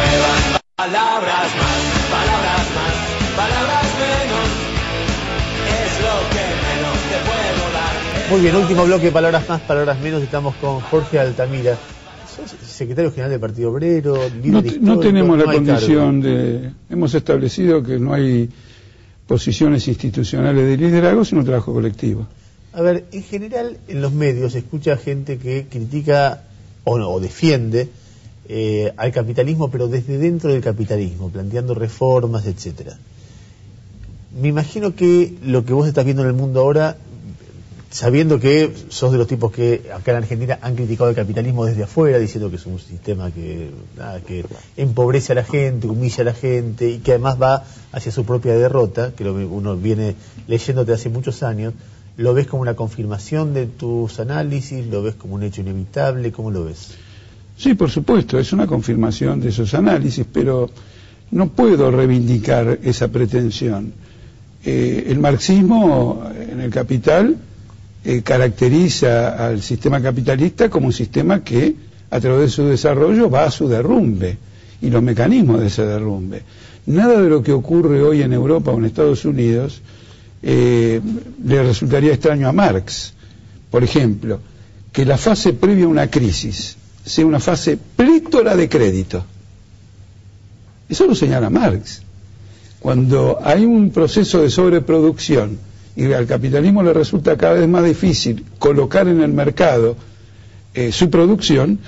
lluevan palabras más, palabras menos, es lo que menos te puedo dar. Muy bien, último bloque, palabras más, palabras menos. Estamos con Jorge Altamira. ¿Sos secretario general del Partido Obrero? No tenemos la condición de... Hemos establecido que no hay posiciones institucionales de liderazgo, sino trabajo colectivo. A ver, en general en los medios se escucha gente que critica o defiende al capitalismo, pero desde dentro del capitalismo, planteando reformas, etcétera. Me imagino que lo que vos estás viendo en el mundo ahora, sabiendo que sos de los tipos que acá en Argentina han criticado el capitalismo desde afuera, diciendo que es un sistema que empobrece a la gente, humilla a la gente y que además va hacia su propia derrota, que uno viene leyéndote hace muchos años, ¿lo ves como una confirmación de tus análisis? ¿Lo ves como un hecho inevitable? ¿Cómo lo ves? Sí, por supuesto, es una confirmación de esos análisis, pero no puedo reivindicar esa pretensión. El marxismo en el Capital caracteriza al sistema capitalista como un sistema que a través de su desarrollo va a su derrumbe y los mecanismos de ese derrumbe. Nada de lo que ocurre hoy en Europa o en Estados Unidos le resultaría extraño a Marx. Por ejemplo, que la fase previa a una crisis sea una fase plétora de crédito. Eso lo señala Marx. Cuando hay un proceso de sobreproducción y al capitalismo le resulta cada vez más difícil colocar en el mercado su producción,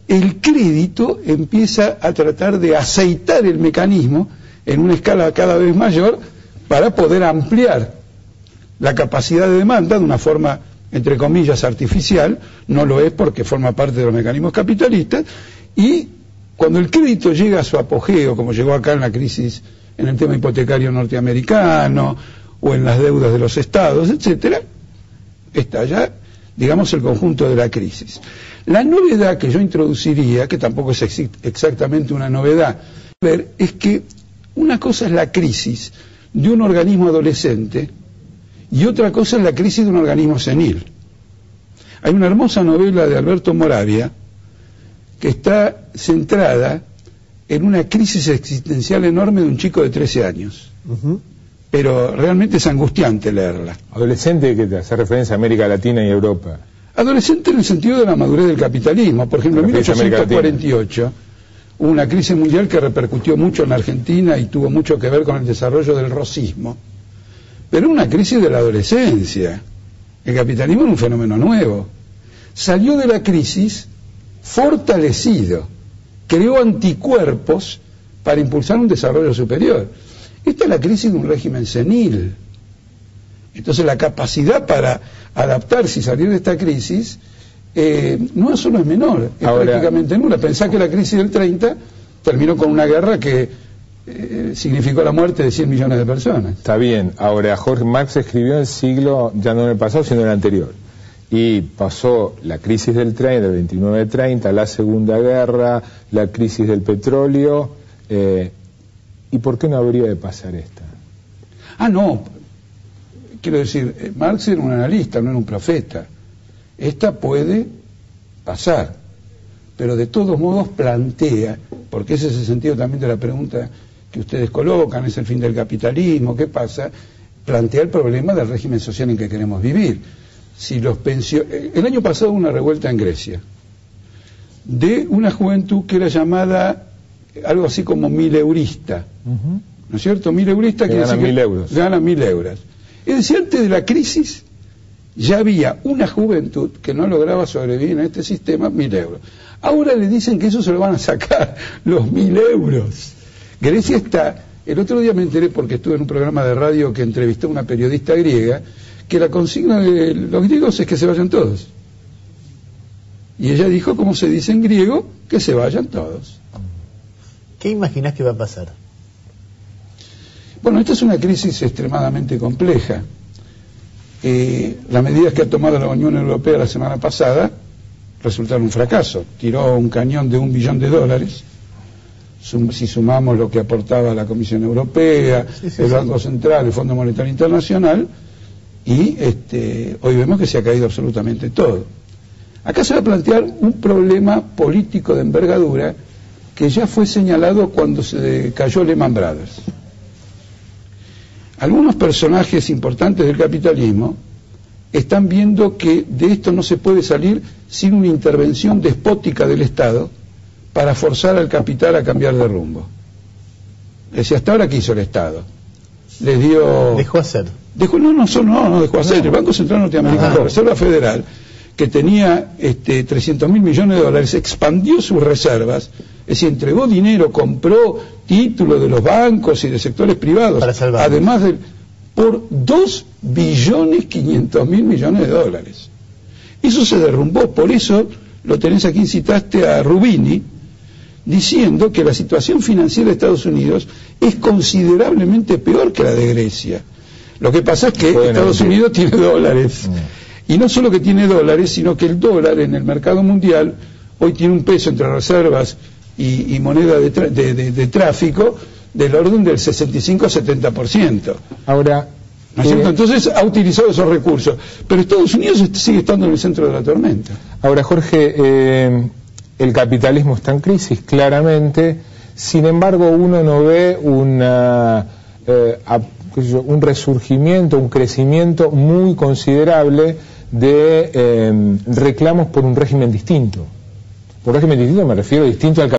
el crédito empieza a tratar de aceitar el mecanismo en una escala cada vez mayor para poder ampliar la capacidad de demanda de una forma, entre comillas, artificial. No lo es porque forma parte de los mecanismos capitalistas, y cuando el crédito llega a su apogeo, como llegó acá en la crisis en el tema hipotecario norteamericano o en las deudas de los estados, etcétera, está ya, digamos, el conjunto de la crisis. La novedad que yo introduciría, que tampoco es exactamente una novedad, es que una cosa es la crisis de un organismo adolescente y otra cosa es la crisis de un organismo senil. Hay una hermosa novela de Alberto Moravia que está centrada en una crisis existencial enorme de un chico de 13 años. Pero realmente es angustiante leerla. Adolescente, que te hace referencia a América Latina y Europa. Adolescente en el sentido de la madurez del capitalismo. Por ejemplo, en 1848 hubo una crisis mundial que repercutió mucho en Argentina y tuvo mucho que ver con el desarrollo del rosismo. Pero una crisis de la adolescencia. El capitalismo era un fenómeno nuevo. Salió de la crisis fortalecido, creó anticuerpos para impulsar un desarrollo superior. Esta es la crisis de un régimen senil. Entonces la capacidad para adaptarse y salir de esta crisis no solo es menor, es prácticamente nula. Pensá que la crisis del 30 terminó con una guerra que significó la muerte de 100 millones de personas. Está bien. Ahora, Jorge Marx escribió en el siglo, ya no en el pasado, sino en el anterior. Y pasó la crisis del 30, del 29-30, la Segunda Guerra, la crisis del petróleo. ¿Y por qué no habría de pasar esta? No. Quiero decir, Marx era un analista, no era un profeta. Esta puede pasar. Pero de todos modos plantea, porque ese es el sentido también de la pregunta que ustedes colocan, es el fin del capitalismo, ¿qué pasa? Plantea el problema del régimen social en que queremos vivir. Si los el año pasado hubo una revuelta en Grecia de una juventud que era llamada algo así como mileurista, ¿no es cierto? Mileurista quiere decir que 1.000 euros. Gana 1.000 euros. Es decir, antes de la crisis ya había una juventud que no lograba sobrevivir en este sistema 1.000 euros. Ahora le dicen que eso se lo van a sacar, los 1.000 euros. Grecia está... El otro día me enteré, porque estuve en un programa de radio que entrevistó a una periodista griega, que la consigna de los griegos es que se vayan todos. Y ella dijo, como se dice en griego, que se vayan todos. ¿Qué imaginás que va a pasar? Bueno, esta es una crisis extremadamente compleja. Las medidas que ha tomado la Unión Europea la semana pasada resultaron un fracaso. Tiró un cañón de $1 billón, si sumamos lo que aportaba la Comisión Europea, el Banco Central, el Fondo Monetario Internacional, y hoy vemos que se ha caído absolutamente todo. Acá se va a plantear un problema político de envergadura que ya fue señalado cuando se cayó Lehman Brothers. Algunos personajes importantes del capitalismo están viendo que de esto no se puede salir sin una intervención despótica del Estado para forzar al capital a cambiar de rumbo. Es decir, hasta ahora, ¿qué hizo el Estado? Les dio... Dejó hacer. No dejó hacer. El Banco Central Norteamericano, la Reserva Federal, que tenía 300.000 millones de dólares, expandió sus reservas, es decir, entregó dinero, compró títulos de los bancos y de sectores privados, además de por 2.500.000 millones de dólares. Eso se derrumbó, por eso lo tenés aquí, citaste a Rubini, diciendo que la situación financiera de Estados Unidos es considerablemente peor que la de Grecia. Lo que pasa es que Estados Unidos tiene dólares. Y no solo que tiene dólares, sino que el dólar en el mercado mundial hoy tiene un peso entre reservas y moneda de tráfico del orden del 65-70%. Ahora, ¿no es cierto? Entonces ha utilizado esos recursos. Pero Estados Unidos sigue estando en el centro de la tormenta. Ahora, Jorge, el capitalismo está en crisis, claramente. Sin embargo, uno no ve un resurgimiento, un crecimiento muy considerable de reclamos por un régimen distinto. Por régimen distinto me refiero distinto al